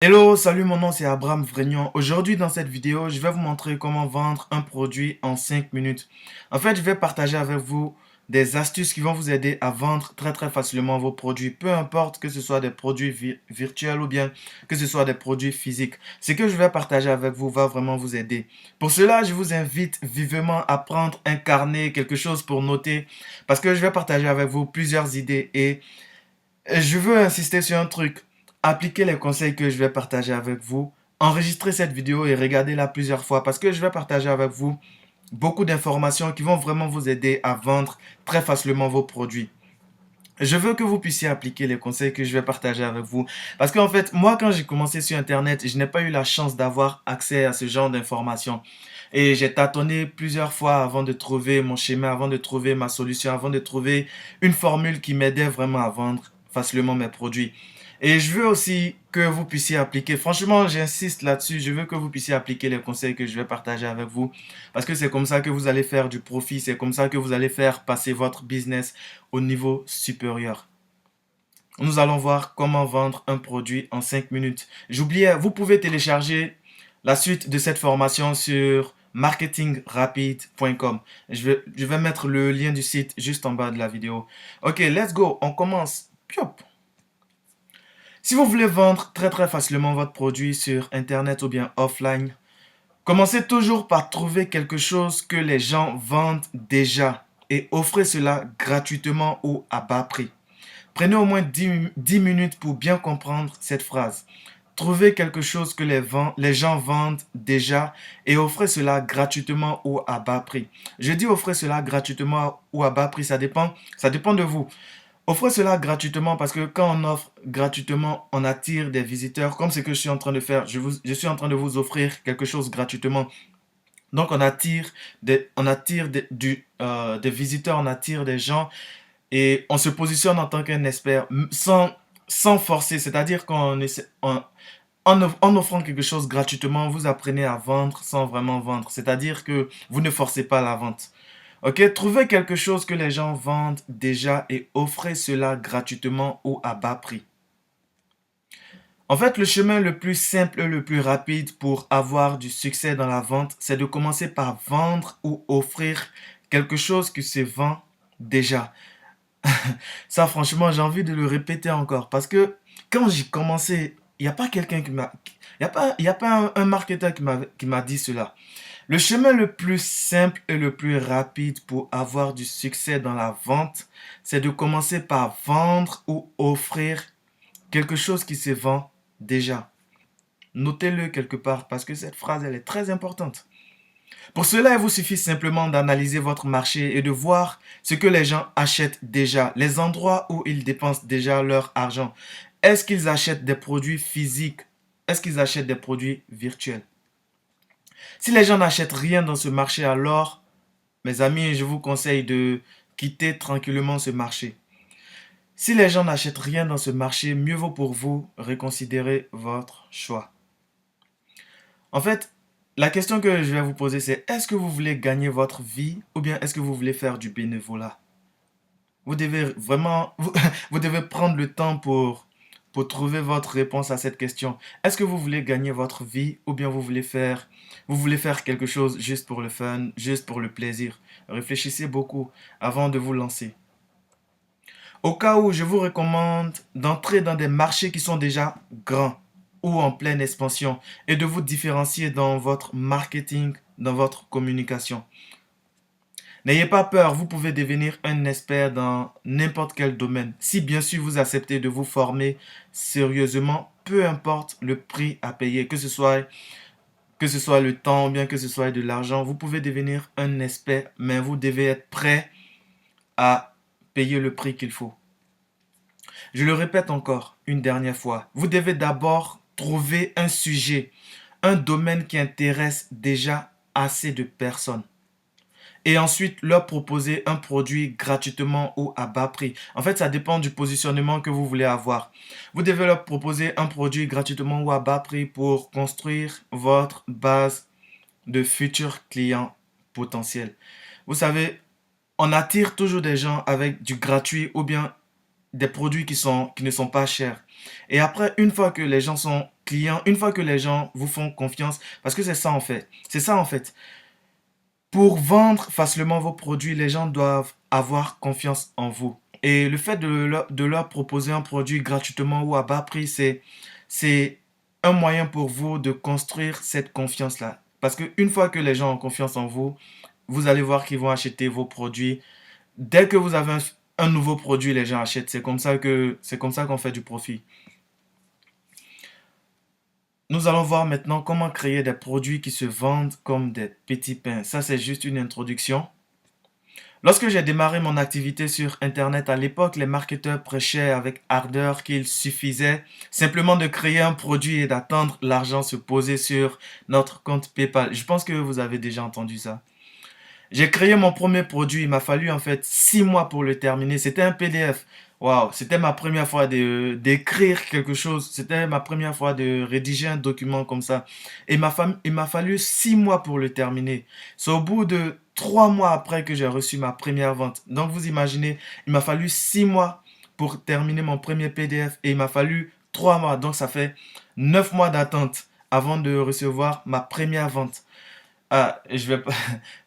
Hello, salut, mon nom c'est Abraham Vrignon. Aujourd'hui dans cette vidéo, je vais vous montrer comment vendre un produit en 5 minutes. En fait, je vais partager avec vous des astuces qui vont vous aider à vendre très facilement vos produits, peu importe que ce soit des produits virtuels ou bien que ce soit des produits physiques. Ce que je vais partager avec vous va vraiment vous aider. Pour cela, je vous invite vivement à prendre un carnet, quelque chose pour noter, parce que je vais partager avec vous plusieurs idées et je veux insister sur un truc. Appliquez les conseils que je vais partager avec vous. Enregistrez cette vidéo et regardez-la plusieurs fois parce que je vais partager avec vous beaucoup d'informations qui vont vraiment vous aider à vendre très facilement vos produits. Je veux que vous puissiez appliquer les conseils que je vais partager avec vous. Parce qu'en fait, moi, quand j'ai commencé sur Internet, je n'ai pas eu la chance d'avoir accès à ce genre d'informations. Et j'ai tâtonné plusieurs fois avant de trouver mon schéma, avant de trouver ma solution, avant de trouver une formule qui m'aidait vraiment à vendre facilement mes produits. Et je veux aussi que vous puissiez appliquer, franchement, j'insiste là-dessus, je veux que vous puissiez appliquer les conseils que je vais partager avec vous. Parce que c'est comme ça que vous allez faire du profit, c'est comme ça que vous allez faire passer votre business au niveau supérieur. Nous allons voir comment vendre un produit en 5 minutes. J'oubliais, vous pouvez télécharger la suite de cette formation sur marketingrapide.com. Je vais mettre le lien du site juste en bas de la vidéo. Ok, let's go, on commence. Piop. Si vous voulez vendre très facilement votre produit sur Internet ou bien offline, commencez toujours par trouver quelque chose que les gens vendent déjà et offrez cela gratuitement ou à bas prix. Prenez au moins 10 minutes pour bien comprendre cette phrase. Trouvez quelque chose que les gens vendent déjà et offrez cela gratuitement ou à bas prix. Je dis offrez cela gratuitement ou à bas prix, ça dépend de vous. Offrez cela gratuitement parce que quand on offre gratuitement, on attire des visiteurs, comme ce que je suis en train de faire. Je suis en train de vous offrir quelque chose gratuitement. Donc des visiteurs, on attire des gens et on se positionne en tant qu'un expert sans forcer. C'est-à-dire en offrant quelque chose gratuitement, vous apprenez à vendre sans vraiment vendre. C'est-à-dire que vous ne forcez pas la vente. Ok, trouvez quelque chose que les gens vendent déjà et offrez cela gratuitement ou à bas prix. En fait, le chemin le plus simple et le plus rapide pour avoir du succès dans la vente, c'est de commencer par vendre ou offrir quelque chose qui se vend déjà. Ça, franchement, j'ai envie de le répéter encore parce que quand j'ai commencé, il n'y a pas quelqu'un qui m'a... Il y a pas un marketeur qui m'a dit cela. Le chemin le plus simple et le plus rapide pour avoir du succès dans la vente, c'est de commencer par vendre ou offrir quelque chose qui se vend déjà. Notez-le quelque part parce que cette phrase, elle est très importante. Pour cela, il vous suffit simplement d'analyser votre marché et de voir ce que les gens achètent déjà, les endroits où ils dépensent déjà leur argent. Est-ce qu'ils achètent des produits physiques? Est-ce qu'ils achètent des produits virtuels? Si les gens n'achètent rien dans ce marché, alors, mes amis, je vous conseille de quitter tranquillement ce marché. Si les gens n'achètent rien dans ce marché, mieux vaut pour vous reconsidérer votre choix. En fait, la question que je vais vous poser, c'est est-ce que vous voulez gagner votre vie ou bien est-ce que vous voulez faire du bénévolat? Vous devez vraiment, vous devez prendre le temps pour trouver votre réponse à cette question. Est-ce que vous voulez gagner votre vie ou bien vous voulez faire quelque chose juste pour le fun, juste pour le plaisir? Réfléchissez beaucoup avant de vous lancer. Au cas où, je vous recommande d'entrer dans des marchés qui sont déjà grands ou en pleine expansion et de vous différencier dans votre marketing, dans votre communication. N'ayez pas peur, vous pouvez devenir un expert dans n'importe quel domaine. Si bien sûr vous acceptez de vous former sérieusement, peu importe le prix à payer, que ce soit le temps ou bien que ce soit de l'argent, vous pouvez devenir un expert, mais vous devez être prêt à payer le prix qu'il faut. Je le répète encore une dernière fois, vous devez d'abord trouver un sujet, un domaine qui intéresse déjà assez de personnes. Et ensuite leur proposer un produit gratuitement ou à bas prix. En fait, ça dépend du positionnement que vous voulez avoir. Vous devez leur proposer un produit gratuitement ou à bas prix pour construire votre base de futurs clients potentiels. Vous savez, on attire toujours des gens avec du gratuit ou bien des produits qui ne sont pas chers. Et après, une fois que les gens sont clients, une fois que les gens vous font confiance, parce que c'est ça en fait. C'est ça en fait. Pour vendre facilement vos produits, les gens doivent avoir confiance en vous. Et le fait de leur proposer un produit gratuitement ou à bas prix, c'est un moyen pour vous de construire cette confiance-là. Parce qu'une fois que les gens ont confiance en vous, vous allez voir qu'ils vont acheter vos produits. Dès que vous avez un nouveau produit, les gens achètent. C'est comme ça qu'on fait du profit. Nous allons voir maintenant comment créer des produits qui se vendent comme des petits pains. Ça, c'est juste une introduction. Lorsque j'ai démarré mon activité sur Internet à l'époque, les marketeurs prêchaient avec ardeur qu'il suffisait simplement de créer un produit et d'attendre l'argent se poser sur notre compte PayPal. Je pense que vous avez déjà entendu ça. J'ai créé mon premier produit. Il m'a fallu en fait 6 mois pour le terminer. C'était un PDF. Waouh, c'était ma première fois d'écrire quelque chose. C'était ma première fois de rédiger un document comme ça. Et il m'a fallu 6 mois pour le terminer. C'est au bout de 3 mois après que j'ai reçu ma première vente. Donc vous imaginez, il m'a fallu 6 mois pour terminer mon premier PDF et il m'a fallu 3 mois. Donc ça fait 9 mois d'attente avant de recevoir ma première vente. Ah, je vais pas.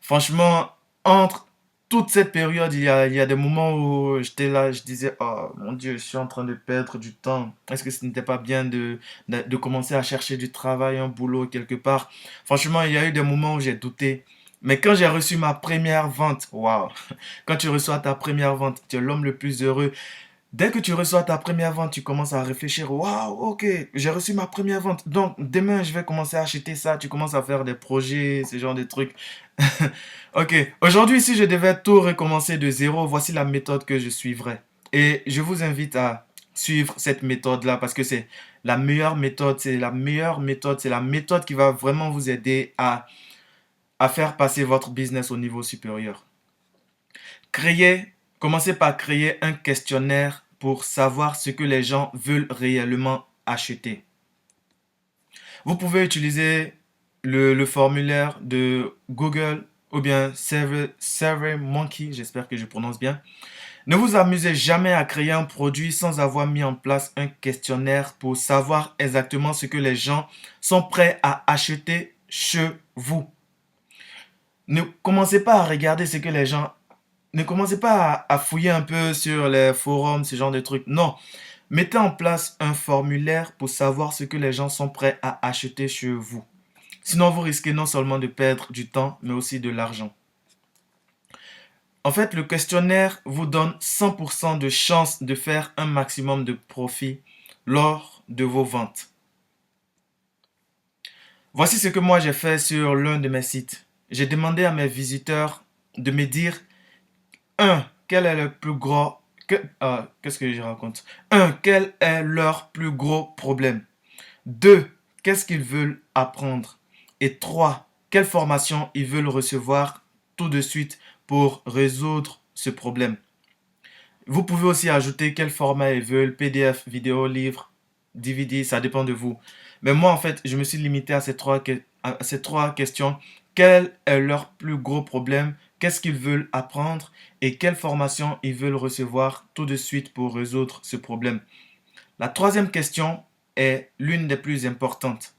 Franchement, entre toute cette période, il y a des moments où j'étais là, je disais, oh mon Dieu, je suis en train de perdre du temps. Est-ce que ce n'était pas bien de commencer à chercher du travail, un boulot quelque part? Franchement, il y a eu des moments où j'ai douté. Mais quand j'ai reçu ma première vente, waouh, quand tu reçois ta première vente, tu es l'homme le plus heureux. Dès que tu reçois ta première vente, tu commences à réfléchir, waouh, ok, j'ai reçu ma première vente. Donc, demain, je vais commencer à acheter ça. Tu commences à faire des projets, ce genre de trucs. Ok, aujourd'hui, si je devais tout recommencer de zéro, voici la méthode que je suivrais. Et je vous invite à suivre cette méthode-là parce que c'est la meilleure méthode, c'est la meilleure méthode, c'est la méthode qui va vraiment vous aider à faire passer votre business au niveau supérieur. Créer, Commencez par créer un questionnaire pour savoir ce que les gens veulent réellement acheter. Vous pouvez utiliser le formulaire de Google ou bien SurveyMonkey, j'espère que je prononce bien. Ne vous amusez jamais à créer un produit sans avoir mis en place un questionnaire pour savoir exactement ce que les gens sont prêts à acheter chez vous. Ne commencez pas à regarder ce que les gens Ne commencez pas à fouiller un peu sur les forums, ce genre de trucs. Non, mettez en place un formulaire pour savoir ce que les gens sont prêts à acheter chez vous. Sinon, vous risquez non seulement de perdre du temps, mais aussi de l'argent. En fait, le questionnaire vous donne 100% de chance de faire un maximum de profit lors de vos ventes. Voici ce que moi j'ai fait sur l'un de mes sites. J'ai demandé à mes visiteurs de me dire un, quel est le plus gros... qu'est-ce que je raconte? Un, quel est leur plus gros problème? Deux, qu'est-ce qu'ils veulent apprendre? Et trois, quelle formation ils veulent recevoir tout de suite pour résoudre ce problème? Vous pouvez aussi ajouter quel format ils veulent, PDF, vidéo, livre, DVD, ça dépend de vous. Mais moi, en fait, je me suis limité à à ces trois questions. Quel est leur plus gros problème? Qu'est-ce qu'ils veulent apprendre? Et quelle formation ils veulent recevoir tout de suite pour résoudre ce problème? La troisième question est l'une des plus importantes.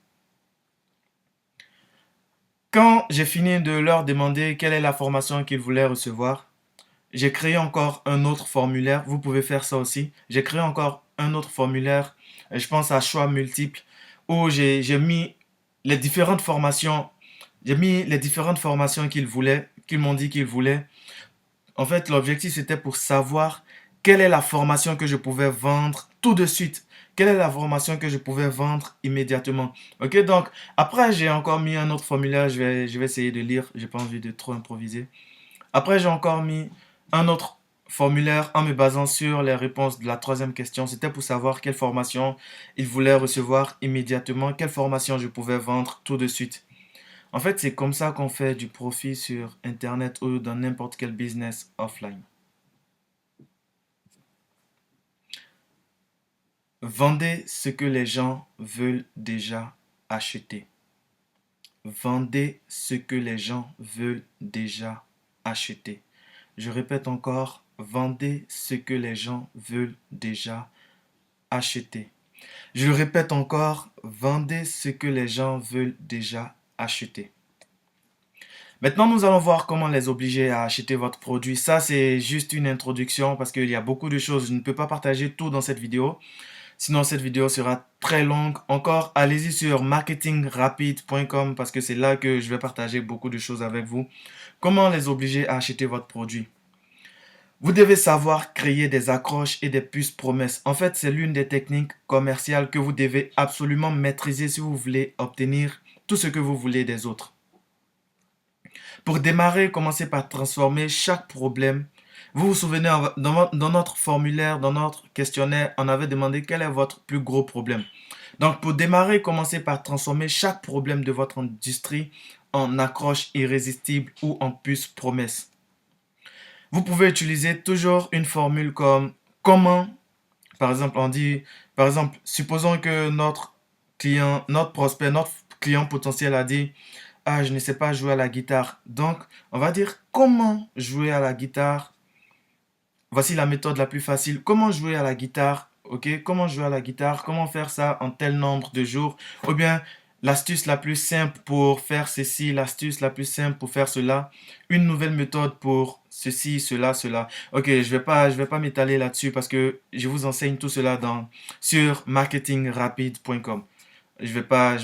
Quand j'ai fini de leur demander quelle est la formation qu'ils voulaient recevoir, j'ai créé encore un autre formulaire. Vous pouvez faire ça aussi. J'ai créé encore un autre formulaire, je pense à choix multiples, où j'ai mis les différentes formations. J'ai mis les différentes formations qu'ils voulaient, qu'ils m'ont dit qu'ils voulaient. En fait, l'objectif, c'était pour savoir quelle est la formation que je pouvais vendre tout de suite. Quelle est la formation que je pouvais vendre immédiatement. Ok, donc, après, j'ai encore mis un autre formulaire. Je vais essayer de lire. J'ai pas envie de trop improviser. Après, j'ai encore mis un autre formulaire en me basant sur les réponses de la troisième question. C'était pour savoir quelle formation ils voulaient recevoir immédiatement, quelle formation je pouvais vendre tout de suite. En fait, c'est comme ça qu'on fait du profit sur Internet ou dans n'importe quel business offline. Vendez ce que les gens veulent déjà acheter. Vendez ce que les gens veulent déjà acheter. Je répète encore, vendez ce que les gens veulent déjà acheter. Je le répète encore, vendez ce que les gens veulent déjà acheter. Maintenant, nous allons voir comment les obliger à acheter votre produit. Ça, c'est juste une introduction parce qu'il y a beaucoup de choses. Je ne peux pas partager tout dans cette vidéo. Sinon, cette vidéo sera très longue. Encore, allez-y sur marketingrapide.com parce que c'est là que je vais partager beaucoup de choses avec vous. Comment les obliger à acheter votre produit? Vous devez savoir créer des accroches et des puces promesses. En fait, c'est l'une des techniques commerciales que vous devez absolument maîtriser si vous voulez obtenir tout ce que vous voulez des autres. Pour démarrer, commencez par transformer chaque problème. Vous vous souvenez, dans notre formulaire, dans notre questionnaire, on avait demandé quel est votre plus gros problème. Donc, pour démarrer, commencez par transformer chaque problème de votre industrie en accroche irrésistible ou en puce promesse. Vous pouvez utiliser toujours une formule comme comment, par exemple, on dit, par exemple, supposons que notre client, notre prospect, notre client potentiel a dit, ah, je ne sais pas jouer à la guitare. Donc, on va dire comment jouer à la guitare. Voici la méthode la plus facile. Comment jouer à la guitare? Ok, comment jouer à la guitare? Comment faire ça en tel nombre de jours? Ou bien l'astuce la plus simple pour faire ceci, l'astuce la plus simple pour faire cela, une nouvelle méthode pour ceci, cela, cela. Ok, je vais pas m'étaler là-dessus parce que je vous enseigne tout cela sur marketingrapide.com. J'ai pas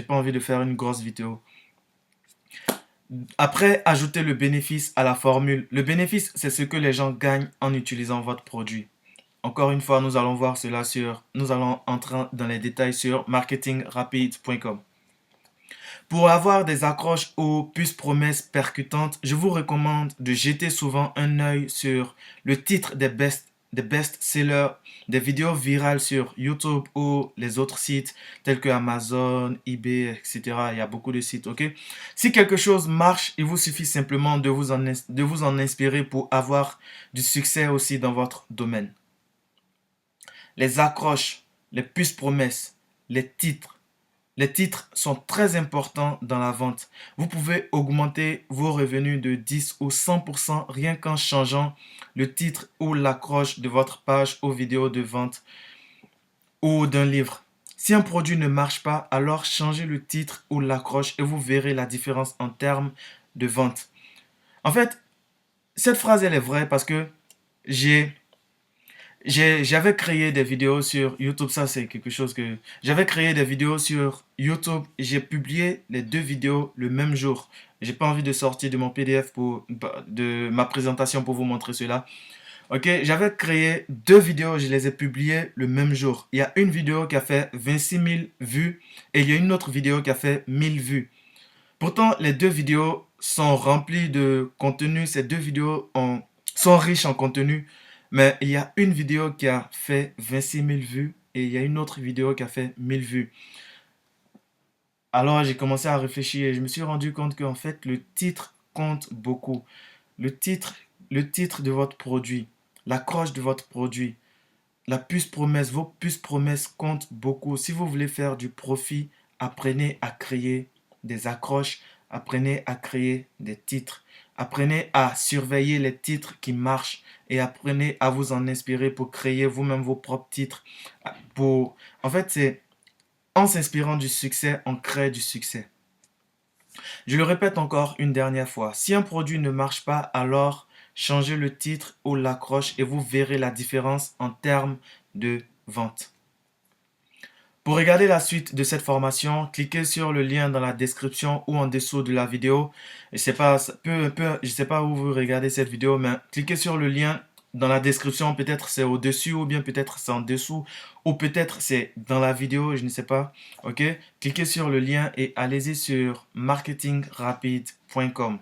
envie de faire une grosse vidéo. Après, ajoutez le bénéfice à la formule. Le bénéfice, c'est ce que les gens gagnent en utilisant votre produit. Encore une fois, nous allons entrer dans les détails sur marketingrapide.com. Pour avoir des accroches aux puces promesses percutantes, je vous recommande de jeter souvent un œil sur le titre des best-sellers, des vidéos virales sur YouTube ou les autres sites tels que Amazon, eBay, etc. Il y a beaucoup de sites, ok? Si quelque chose marche, il vous suffit simplement de vous en inspirer pour avoir du succès aussi dans votre domaine. Les accroches, les puces promesses, les titres. Les titres sont très importants dans la vente. Vous pouvez augmenter vos revenus de 10 ou 100% rien qu'en changeant le titre ou l'accroche de votre page aux vidéos de vente ou d'un livre. Si un produit ne marche pas, alors changez le titre ou l'accroche et vous verrez la différence en termes de vente. En fait, cette phrase, elle est vraie parce que j'ai j'avais créé des vidéos sur YouTube, ça c'est quelque chose que... J'avais créé des vidéos sur YouTube, j'ai publié les deux vidéos le même jour. J'ai pas envie de sortir de mon PDF de ma présentation pour vous montrer cela. Ok, j'avais créé deux vidéos, je les ai publiées le même jour. Il y a une vidéo qui a fait 26 000 vues et il y a une autre vidéo qui a fait 1000 vues. Pourtant, les deux vidéos sont remplies de contenu. Ces deux vidéos sont riches en contenu. Mais il y a une vidéo qui a fait 26 000 vues et il y a une autre vidéo qui a fait 1000 vues. Alors, j'ai commencé à réfléchir et je me suis rendu compte qu'en fait, le titre compte beaucoup. Le titre, le titre de votre produit, l'accroche de votre produit, la puce promesse, vos puces promesses comptent beaucoup. Si vous voulez faire du profit, apprenez à créer des accroches, apprenez à créer des titres, apprenez à surveiller les titres qui marchent et apprenez à vous en inspirer pour créer vous-même vos propres titres. En fait, c'est en s'inspirant du succès, on crée du succès. Je le répète encore une dernière fois, si un produit ne marche pas, alors changez le titre ou l'accroche et vous verrez la différence en termes de vente. Pour regarder la suite de cette formation, cliquez sur le lien dans la description ou en dessous de la vidéo. Je sais pas, je sais pas où vous regardez cette vidéo, mais cliquez sur le lien dans la description. Peut-être c'est au-dessus ou bien peut-être c'est en dessous ou peut-être c'est dans la vidéo, je ne sais pas. Ok? Cliquez sur le lien et allez-y sur marketingrapide.com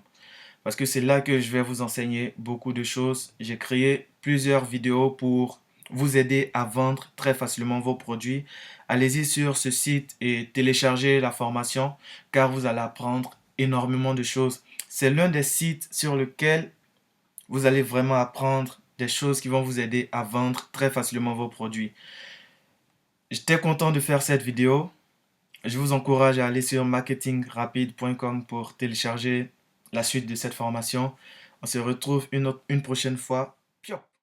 parce que c'est là que je vais vous enseigner beaucoup de choses. J'ai créé plusieurs vidéos pour vous aider à vendre très facilement vos produits. Allez-y sur ce site et téléchargez la formation car vous allez apprendre énormément de choses. C'est l'un des sites sur lequel vous allez vraiment apprendre des choses qui vont vous aider à vendre très facilement vos produits. J'étais content de faire cette vidéo. Je vous encourage à aller sur marketingrapide.com pour télécharger la suite de cette formation. On se retrouve une prochaine fois.